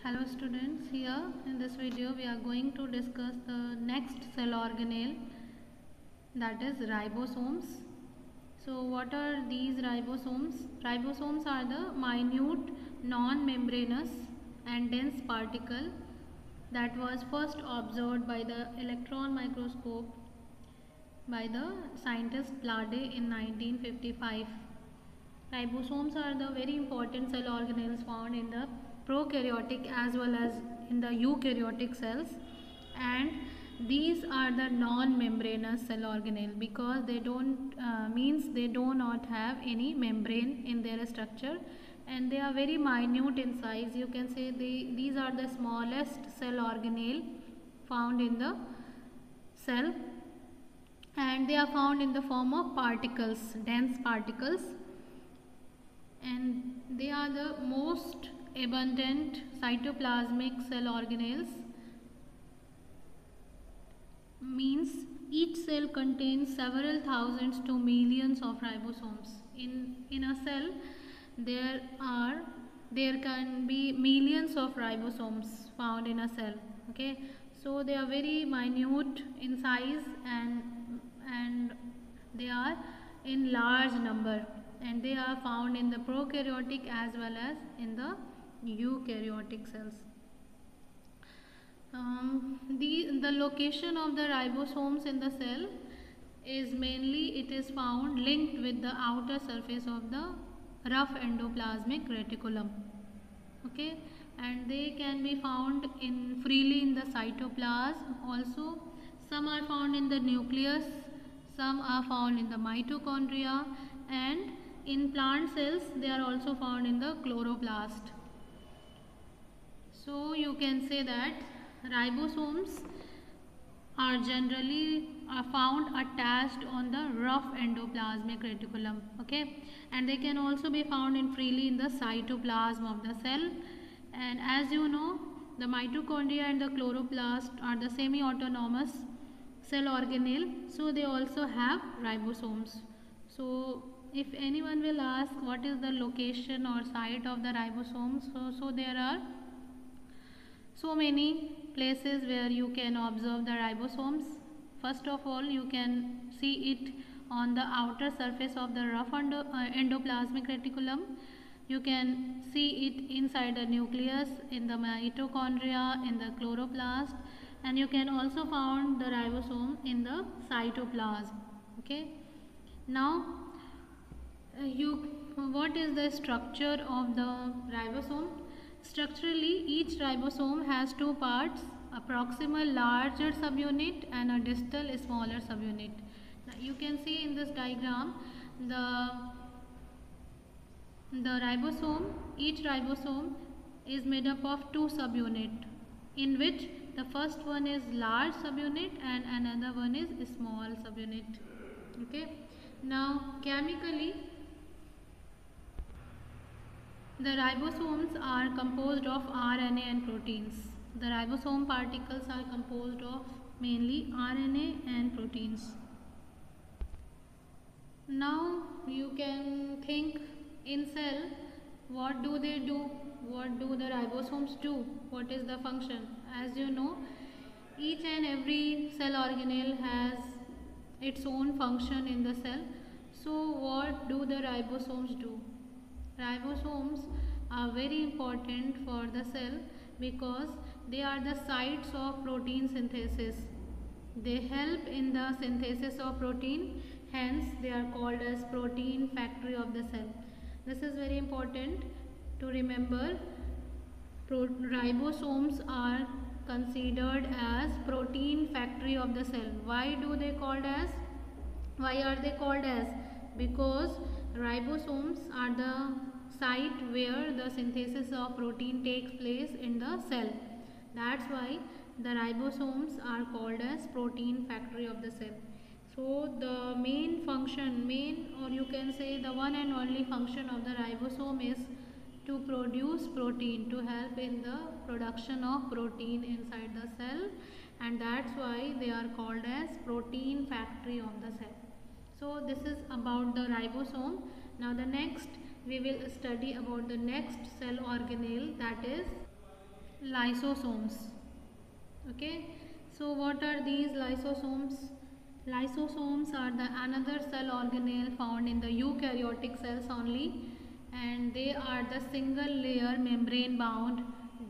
Hello students, here in this video we are going to discuss the next cell organelle, that is ribosomes. So what are these ribosomes? Ribosomes are the minute non-membranous and dense particle that was first observed by the electron microscope by the scientist Vlade in 1955. Ribosomes are the very important cell organelles found in the prokaryotic as well as in the eukaryotic cells, and these are the non-membranous cell organelle because they don't means they do not have any membrane in their structure, and they are very minute in size. You can say these are the smallest cell organelle found in the cell, and they are found in the form of particles, dense particles, and they are the most abundant cytoplasmic cell organelles. Means each cell contains several thousands to millions of ribosomes. In a cell there can be millions of ribosomes found in a cell. Okay, so they are very minute in size, and they are in large number, and they are found in the prokaryotic as well as in the eukaryotic cells. The location of the ribosomes in the cell is mainly it is found linked with the outer surface of the rough endoplasmic reticulum. Okay, and they can be found in freely in the cytoplasm also. Some are found in the nucleus, some are found in the mitochondria, and in plant cells they are also found in the chloroplast. So you can say that ribosomes are generally found attached on the rough endoplasmic reticulum. Okay, and they can also be found in freely in the cytoplasm of the cell. And as you know, the mitochondria and the chloroplast are the semi-autonomous cell organelle, so they also have ribosomes. So if anyone will ask what is the location or site of the ribosomes, so there are so many places where you can observe the ribosomes. First of all, you can see it on the outer surface of the rough endoplasmic reticulum. You can see it inside the nucleus, in the mitochondria, in the chloroplast, and you can also find the ribosome in the cytoplasm. Okay. Now, what is the structure of the ribosome? Structurally, each ribosome has two parts, a proximal larger subunit and a distal smaller subunit. Now, you can see in this diagram the ribosome, each ribosome is made up of two subunits, in which the first one is large subunit and another one is small subunit. Okay. Now, chemically, the ribosomes are composed of RNA and proteins. The ribosome particles are composed of mainly RNA and proteins. Now you can think, in cell, what do they do? What do the ribosomes do? What is the function? As you know, each and every cell organelle has its own function in the cell. So what do the ribosomes do? Ribosomes are very important for the cell because they are the sites of protein synthesis. They help in the synthesis of protein, hence they are called as protein factory of the cell. This is very important to remember. Ribosomes are considered as protein factory of the cell. Why are they called as? Because ribosomes are the site where the synthesis of protein takes place in the cell. That's why the ribosomes are called as protein factory of the cell. So the main function, or you can say the one and only function of the ribosome is to produce protein, to help in the production of protein inside the cell, and that's why they are called as protein factory of the cell. So this is about the ribosome. Now the next we will study about the next cell organelle, that is lysosomes. Okay, so what are these lysosomes? Lysosomes are the another cell organelle found in the eukaryotic cells only, and they are the single layer membrane bound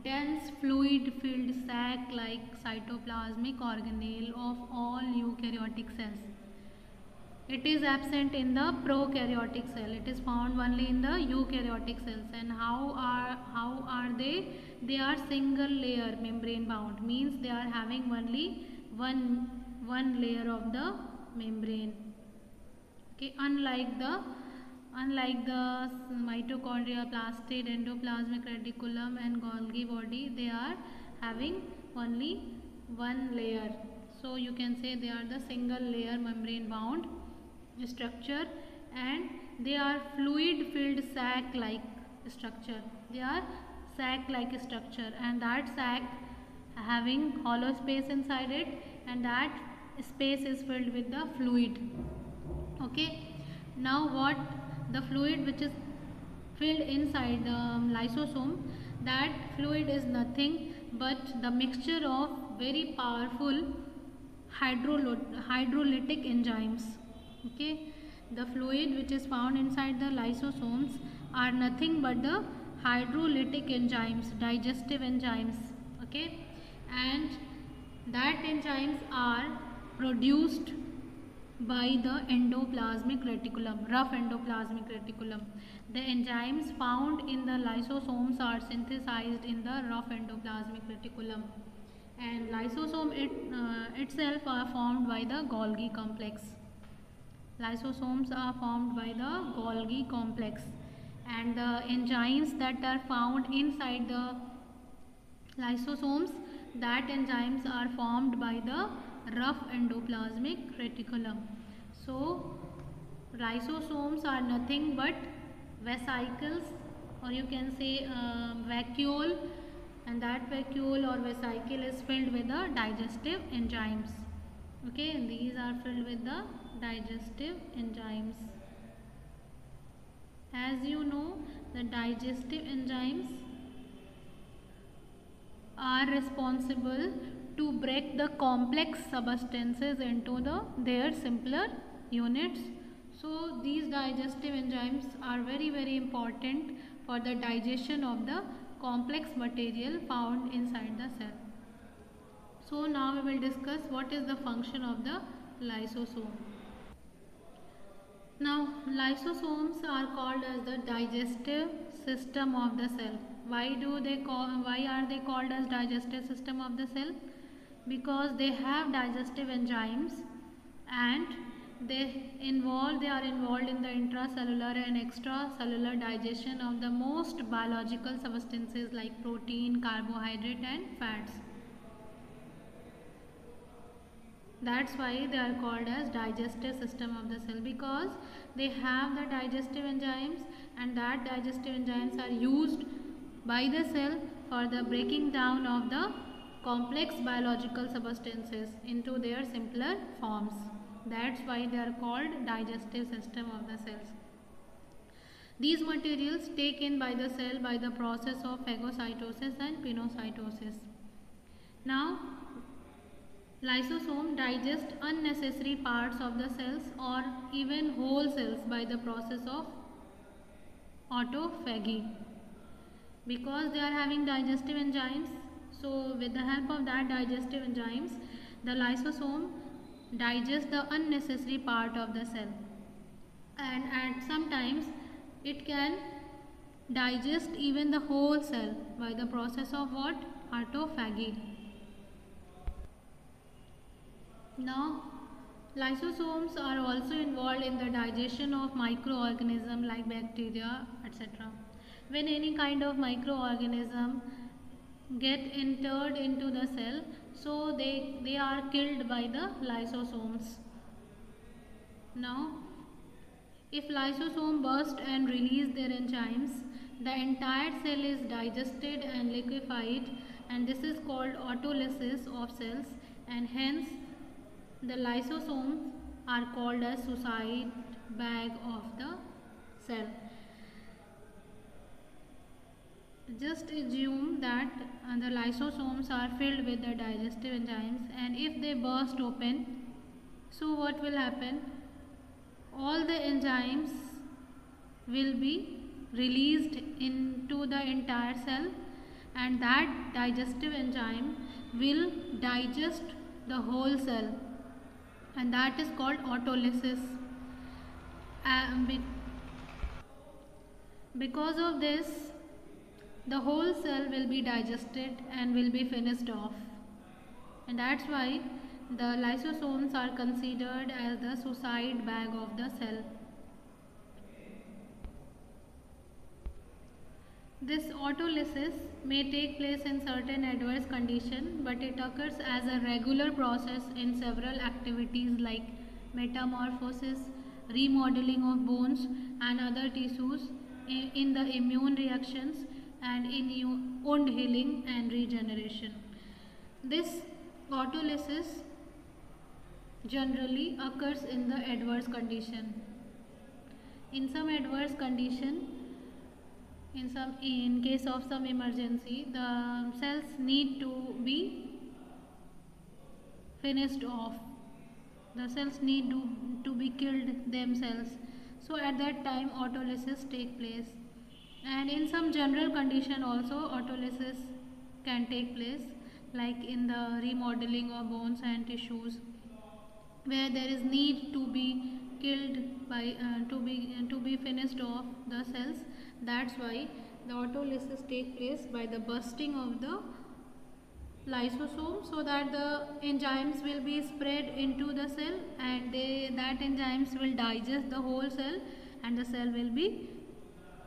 dense fluid filled sac like cytoplasmic organelle of all eukaryotic cells. It is absent in the prokaryotic cell. It is found only in the eukaryotic cells. And how are they? They are single layer membrane bound. Means they are having only one layer of the membrane. Okay, unlike the mitochondria, plastid, endoplasmic reticulum, and Golgi body, they are having only one layer. So you can say they are the single layer membrane bound structure, and they are fluid filled sac like structure. They are sac like structure, and that sac having hollow space inside it, and that space is filled with the fluid. Okay, now what the fluid which is filled inside the lysosome, that fluid is nothing but the mixture of very powerful hydrolytic enzymes. Okay, the fluid which is found inside the lysosomes are nothing but the hydrolytic enzymes, digestive enzymes. Okay, and that enzymes are produced by the endoplasmic reticulum, rough endoplasmic reticulum. The enzymes found in the lysosomes are synthesized in the rough endoplasmic reticulum, and itself are formed by the Golgi complex. Lysosomes are formed by the Golgi complex, and the enzymes that are found inside the lysosomes, that enzymes are formed by the rough endoplasmic reticulum. So lysosomes are nothing but vesicles, or you can say vacuole, and that vacuole or vesicle is filled with the digestive enzymes. Okay, and these are filled with the digestive enzymes. As you know, the digestive enzymes are responsible to break the complex substances into their simpler units. So these digestive enzymes are very important for the digestion of the complex material found inside the cell. So now we will discuss what is the function of the lysosome. Now, lysosomes are called as the digestive system of the cell. Why are they called as digestive system of the cell? Because they have digestive enzymes, and they are involved in the intracellular and extracellular digestion of the most biological substances like protein, carbohydrate, and fats. That's why they are called as digestive system of the cell, because they have the digestive enzymes, and that digestive enzymes are used by the cell for the breaking down of the complex biological substances into their simpler forms. That's why they are called digestive system of the cells. These materials take in by the cell by the process of phagocytosis and pinocytosis. Now, lysosome digest unnecessary parts of the cells or even whole cells by the process of autophagy. Because they are having digestive enzymes, so with the help of that digestive enzymes, the lysosome digests the unnecessary part of the cell, and at sometimes it can digest even the whole cell by the process of what? Autophagy. Now, lysosomes are also involved in the digestion of microorganisms like bacteria, etc. When any kind of microorganism get entered into the cell, so they are killed by the lysosomes. Now, if lysosome burst and release their enzymes, the entire cell is digested and liquefied, and this is called autolysis of cells, and hence the lysosomes are called as suicide bag of the cell. just assume that the lysosomes are filled with the digestive enzymes, and if they burst open, so what will happen? All the enzymes will be released into the entire cell, and that digestive enzyme will digest the whole cell, and that is called autolysis. Because of this, the whole cell will be digested and will be finished off, and that's why the lysosomes are considered as the suicide bag of the cell. This autolysis may take place in certain adverse conditions, but it occurs as a regular process in several activities like metamorphosis, remodeling of bones and other tissues, in the immune reactions, and in wound healing and regeneration. This autolysis generally occurs in the adverse condition. In some adverse condition, in case of some emergency, the cells need to be finished off. The cells need to be killed themselves. So at that time autolysis take place. And in some general condition also autolysis can take place, like in the remodeling of bones and tissues, where there is need to be killed by to be finished off the cells. That's why the autolysis take place by the bursting of the lysosome, so that the enzymes will be spread into the cell, and that enzymes will digest the whole cell, and the cell will be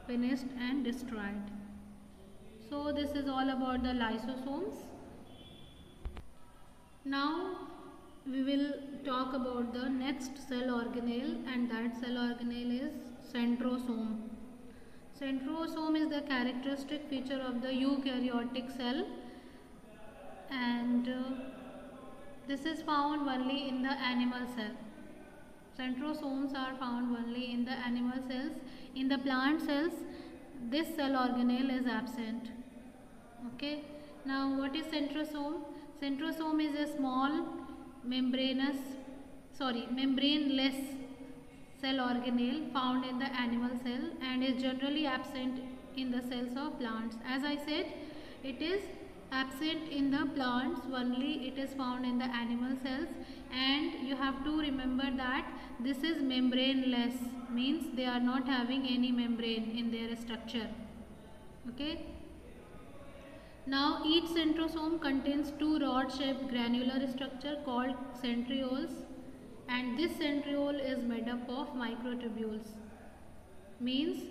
finished and destroyed. So this is all about the lysosomes. Now we will talk about the next cell organelle, and that cell organelle is centrosome. Centrosome is the characteristic feature of the eukaryotic cell, and this is found only in the animal cell. Centrosomes are found only in the animal cells. In the plant cells, this cell organelle is absent. Okay. Now what is centrosome? Centrosome is a small membraneless cell organelle found in the animal cell, and is generally absent in the cells of plants. As I said, it is absent in the plants only, it is found in the animal cells, and you have to remember that this is membraneless, means they are not having any membrane in their structure. Okay. Now each centrosome contains two rod-shaped granular structure called centrioles, and this centriole is made up of microtubules. Means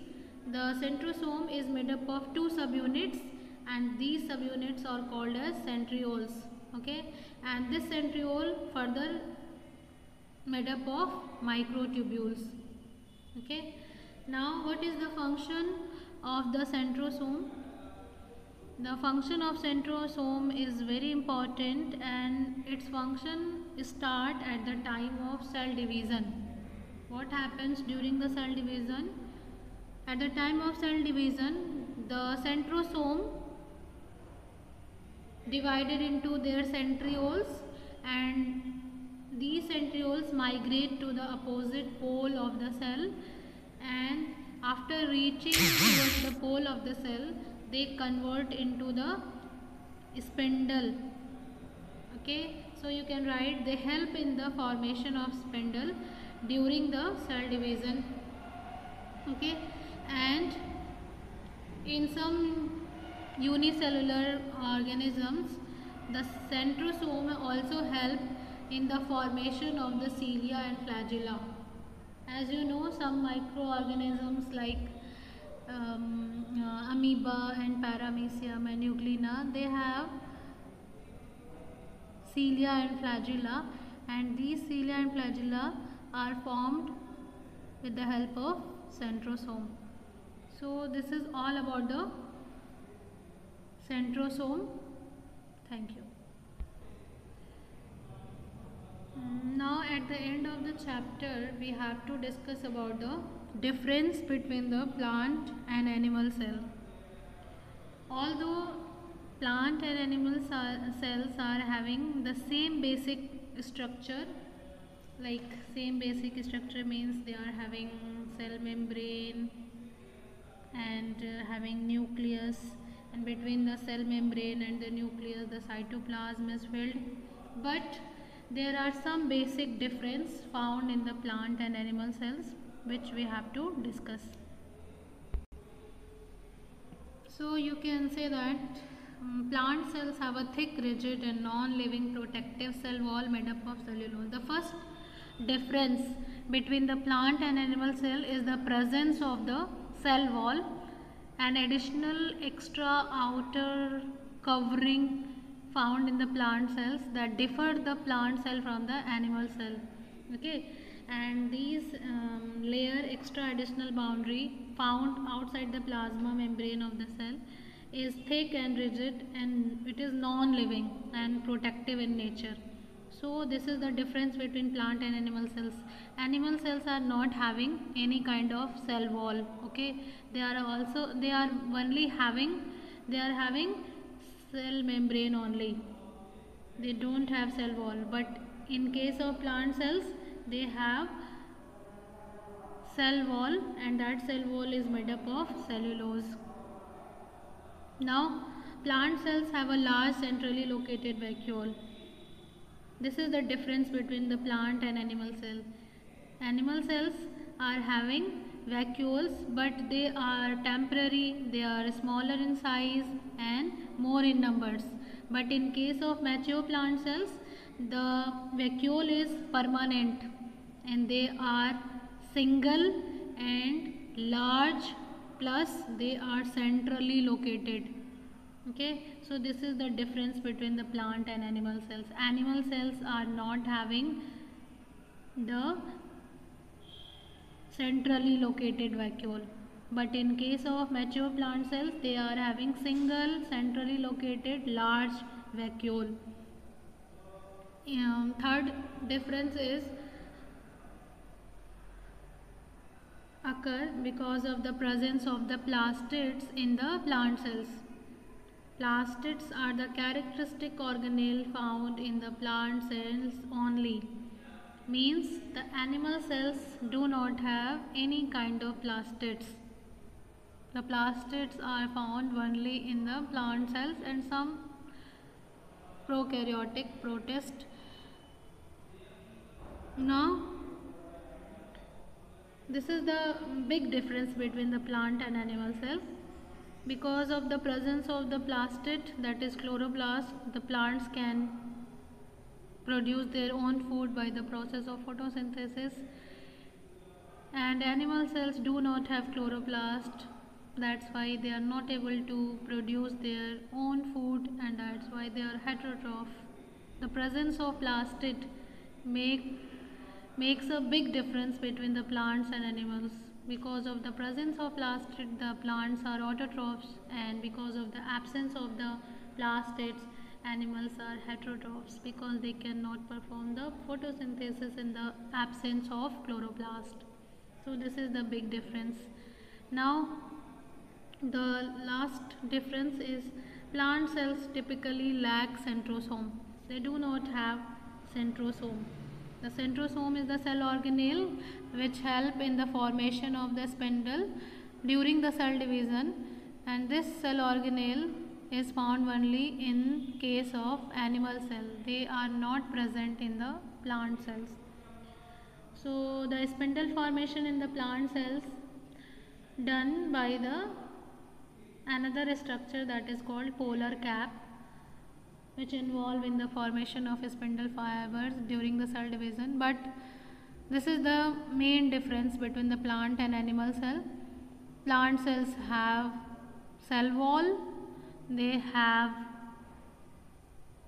the centrosome is made up of two subunits, and these subunits are called as centrioles. Okay, and this centriole further made up of microtubules. Okay. Now what is the function of the centrosome? The function of centrosome is very important, and its function start at the time of cell division. What happens during the cell division? At the time of cell division, the centrosome divided into their centrioles, and these centrioles migrate to the opposite pole of the cell, and after reaching towards the pole of the cell, they convert into the spindle. Okay, so you can write they help in the formation of spindle during the cell division. Okay, and in some unicellular organisms, the centrosome also help in the formation of the cilia and flagella. As you know, some microorganisms like amoeba and paramecium and euglena, they have cilia and flagella, and these cilia and flagella are formed with the help of centrosome. So this is all about the centrosome. Thank you. Now at the end of the chapter, we have to discuss about the difference between the plant and animal cell. Although plant and animal cells are having the same basic structure, like same basic structure means they are having cell membrane and having nucleus, and between the cell membrane and the nucleus the cytoplasm is filled, but there are some basic difference found in the plant and animal cells which we have to discuss. So you can say that plant cells have a thick, rigid and non-living protective cell wall made up of cellulose. The first difference between the plant and animal cell is the presence of the cell wall, an additional extra outer covering found in the plant cells that differ the plant cell from the animal cell. Okay, and these layer extra additional boundary found outside the plasma membrane of the cell is thick and rigid, and it is non-living and protective in nature. So this is the difference between plant and animal cells. Animal cells are not having any kind of cell wall. Okay, they are having cell membrane only. They don't have cell wall, but in case of plant cells they have cell wall, and that cell wall is made up of cellulose. Now plant cells have a large centrally located vacuole. This is the difference between the plant and animal cell. Animal cells are having vacuoles, but they are temporary, they are smaller in size and more in numbers. But in case of mature plant cells, the vacuole is permanent and they are single and large, plus they are centrally located. Okay, so this is the difference between the plant and animal cells. Animal cells are not having the centrally located vacuole, but in case of mature plant cells they are having single centrally located large vacuole. Third difference is occur because of the presence of the plastids in the plant cells. Plastids are the characteristic organelle found in the plant cells only. Means the animal cells do not have any kind of plastids. The plastids are found only in the plant cells and some prokaryotic protist. Now this is the big difference between the plant and animal cell. Because of the presence of the plastid, that is chloroplast, the plants can produce their own food by the process of photosynthesis, and animal cells do not have chloroplast. That's why they are not able to produce their own food, and that's why they are heterotroph. The presence of plastid makes a big difference between the plants and animals. Because of the presence of plastid, the plants are autotrophs, and because of the absence of the plastids, animals are heterotrophs because they cannot perform the photosynthesis in the absence of chloroplast. So this is the big difference. Now the last difference is plant cells typically lack centrosome. They do not have centrosome. The centrosome is the cell organelle which help in the formation of the spindle during the cell division, and this cell organelle is found only in case of animal cell. They are not present in the plant cells. So the spindle formation in the plant cells done by the another structure that is called polar cap, which involve in the formation of spindle fibers during the cell division. But this is the main difference between the plant and animal cell. Plant cells have cell wall, they have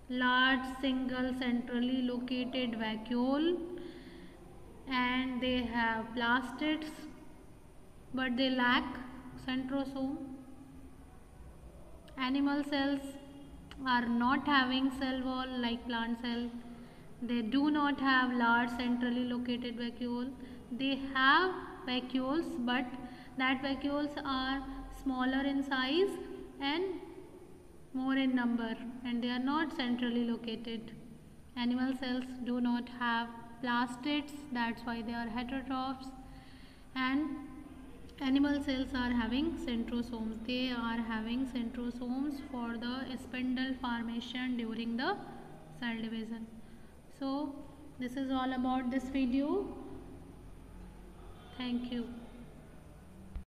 large single centrally located vacuole, and they have plastids, but they lack centrosome. Animal cells are not having cell wall like plant cell. They do not have large centrally located vacuole. They have vacuoles, but that vacuoles are smaller in size and more in number, and they are not centrally located. Animal cells do not have plastids, that's why they are heterotrophs, and animal cells are having centrosomes. They are having centrosomes for the spindle formation during the cell division. So this is all about this video. Thank you.